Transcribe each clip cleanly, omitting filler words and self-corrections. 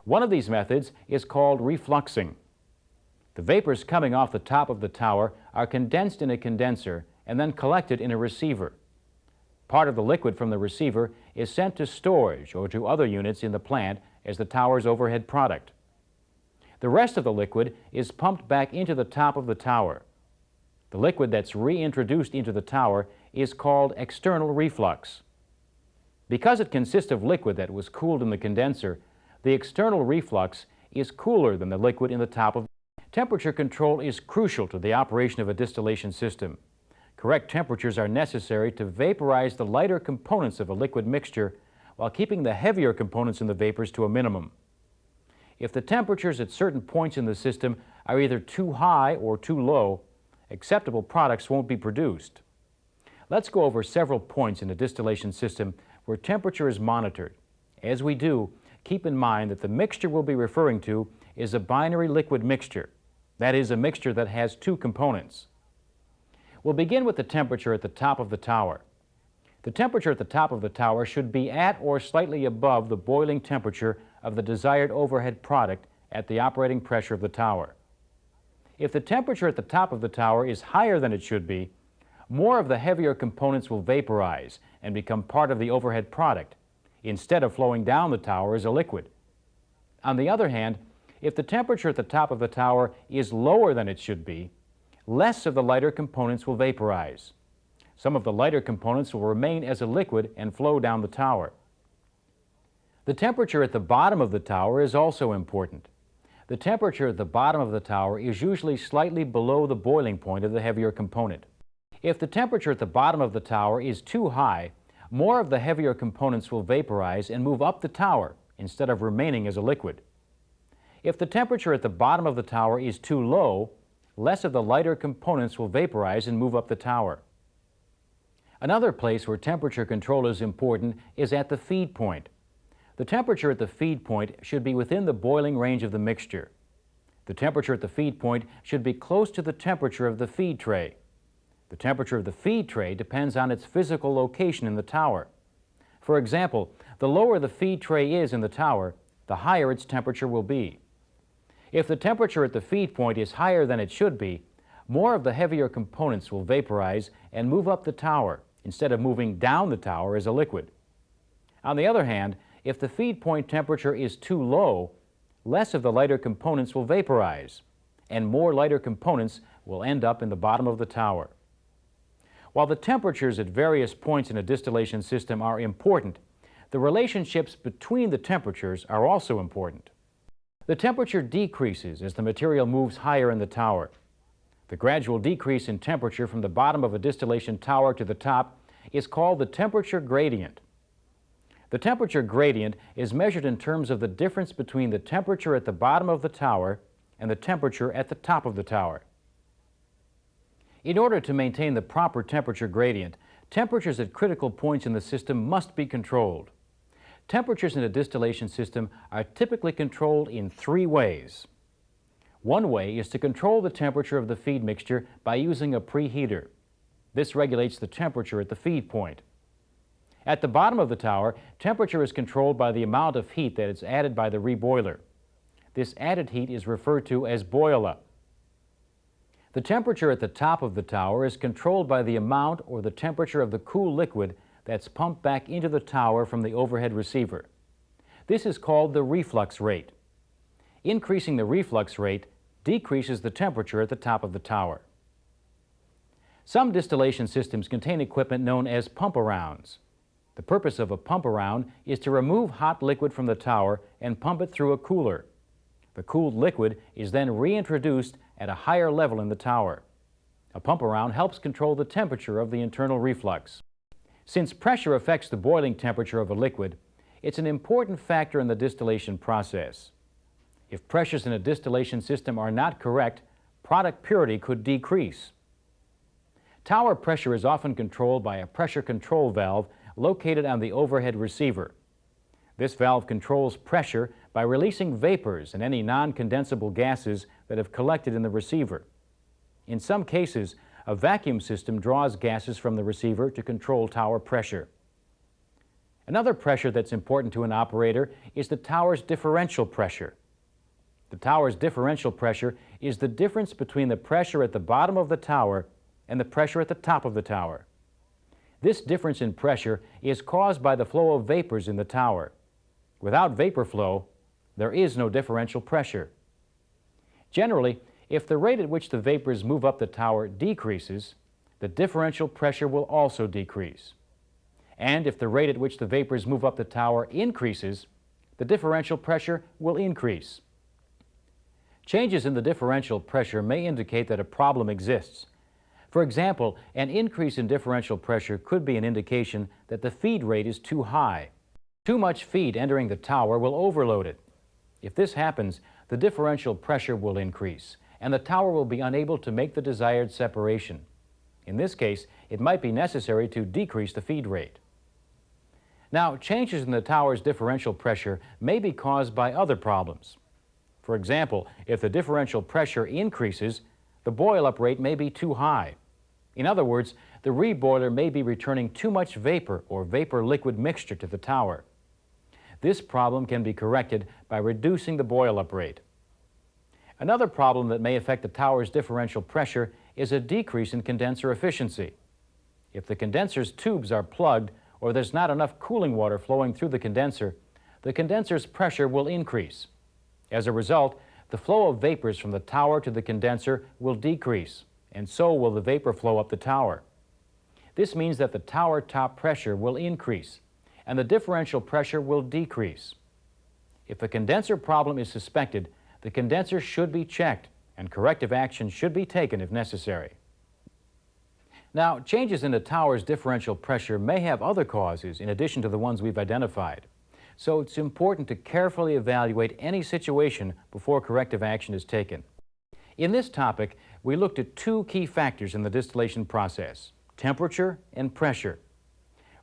One of these methods is called refluxing. The vapors coming off the top of the tower are condensed in a condenser and then collected in a receiver. Part of the liquid from the receiver is sent to storage or to other units in the plant as the tower's overhead product. The rest of the liquid is pumped back into the top of the tower. The liquid that's reintroduced into the tower is called external reflux. Because it consists of liquid that was cooled in the condenser, the external reflux is cooler than the liquid in the top of the tower. Temperature control is crucial to the operation of a distillation system. Correct temperatures are necessary to vaporize the lighter components of a liquid mixture while keeping the heavier components in the vapors to a minimum. If the temperatures at certain points in the system are either too high or too low, acceptable products won't be produced. Let's go over several points in a distillation system where temperature is monitored. As we do, keep in mind that the mixture we'll be referring to is a binary liquid mixture. That is, a mixture that has two components. We'll begin with the temperature at the top of the tower. The temperature at the top of the tower should be at or slightly above the boiling temperature of the desired overhead product at the operating pressure of the tower. If the temperature at the top of the tower is higher than it should be, more of the heavier components will vaporize and become part of the overhead product, instead of flowing down the tower as a liquid. On the other hand, if the temperature at the top of the tower is lower than it should be, less of the lighter components will vaporize. Some of the lighter components will remain as a liquid and flow down the tower. The temperature at the bottom of the tower is also important. The temperature at the bottom of the tower is usually slightly below the boiling point of the heavier component. If the temperature at the bottom of the tower is too high, more of the heavier components will vaporize and move up the tower instead of remaining as a liquid. If the temperature at the bottom of the tower is too low, less of the lighter components will vaporize and move up the tower. Another place where temperature control is important is at the feed point. The temperature at the feed point should be within the boiling range of the mixture. The temperature at the feed point should be close to the temperature of the feed tray. The temperature of the feed tray depends on its physical location in the tower. For example, the lower the feed tray is in the tower, the higher its temperature will be. If the temperature at the feed point is higher than it should be, more of the heavier components will vaporize and move up the tower instead of moving down the tower as a liquid. On the other hand, if the feed point temperature is too low, less of the lighter components will vaporize, and more lighter components will end up in the bottom of the tower. While the temperatures at various points in a distillation system are important, the relationships between the temperatures are also important. The temperature decreases as the material moves higher in the tower. The gradual decrease in temperature from the bottom of a distillation tower to the top is called the temperature gradient. The temperature gradient is measured in terms of the difference between the temperature at the bottom of the tower and the temperature at the top of the tower. In order to maintain the proper temperature gradient, temperatures at critical points in the system must be controlled. Temperatures in a distillation system are typically controlled in three ways. One way is to control the temperature of the feed mixture by using a preheater. This regulates the temperature at the feed point. At the bottom of the tower, temperature is controlled by the amount of heat that is added by the reboiler. This added heat is referred to as boil-up. The temperature at the top of the tower is controlled by the amount or the temperature of the cool liquid that's pumped back into the tower from the overhead receiver. This is called the reflux rate. Increasing the reflux rate decreases the temperature at the top of the tower. Some distillation systems contain equipment known as pump-arounds. The purpose of a pump-around is to remove hot liquid from the tower and pump it through a cooler. The cooled liquid is then reintroduced at a higher level in the tower. A pump-around helps control the temperature of the internal reflux. Since pressure affects the boiling temperature of a liquid, it's an important factor in the distillation process. If pressures in a distillation system are not correct, product purity could decrease. Tower pressure is often controlled by a pressure control valve located on the overhead receiver. This valve controls pressure by releasing vapors and any non-condensable gases that have collected in the receiver. In some cases, a vacuum system draws gases from the receiver to control tower pressure. Another pressure that's important to an operator is the tower's differential pressure. The tower's differential pressure is the difference between the pressure at the bottom of the tower and the pressure at the top of the tower. This difference in pressure is caused by the flow of vapors in the tower. Without vapor flow, there is no differential pressure. Generally, if the rate at which the vapors move up the tower decreases, the differential pressure will also decrease. And if the rate at which the vapors move up the tower increases, the differential pressure will increase. Changes in the differential pressure may indicate that a problem exists. For example, an increase in differential pressure could be an indication that the feed rate is too high. Too much feed entering the tower will overload it. If this happens, the differential pressure will increase, and the tower will be unable to make the desired separation. In this case, it might be necessary to decrease the feed rate. Now, changes in the tower's differential pressure may be caused by other problems. For example, if the differential pressure increases, the boil-up rate may be too high. In other words, the reboiler may be returning too much vapor or vapor-liquid mixture to the tower. This problem can be corrected by reducing the boil-up rate. Another problem that may affect the tower's differential pressure is a decrease in condenser efficiency. If the condenser's tubes are plugged or there's not enough cooling water flowing through the condenser's pressure will increase. As a result, the flow of vapors from the tower to the condenser will decrease, and so will the vapor flow up the tower. This means that the tower top pressure will increase, and the differential pressure will decrease. If a condenser problem is suspected, the condenser should be checked, and corrective action should be taken if necessary. Now, changes in the tower's differential pressure may have other causes in addition to the ones we've identified. So it's important to carefully evaluate any situation before corrective action is taken. In this topic, we looked at two key factors in the distillation process: temperature and pressure.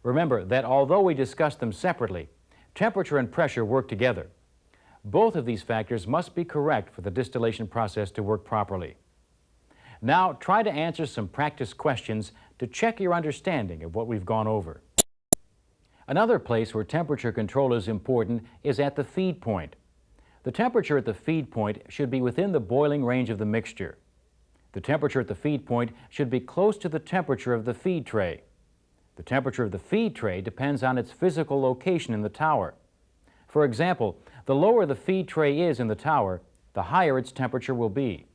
Remember that although we discussed them separately, temperature and pressure work together. Both of these factors must be correct for the distillation process to work properly. Now, try to answer some practice questions to check your understanding of what we've gone over. Another place where temperature control is important is at the feed point. The temperature at the feed point should be within the boiling range of the mixture. The temperature at the feed point should be close to the temperature of the feed tray. The temperature of the feed tray depends on its physical location in the tower. For example, the lower the feed tray is in the tower, the higher its temperature will be.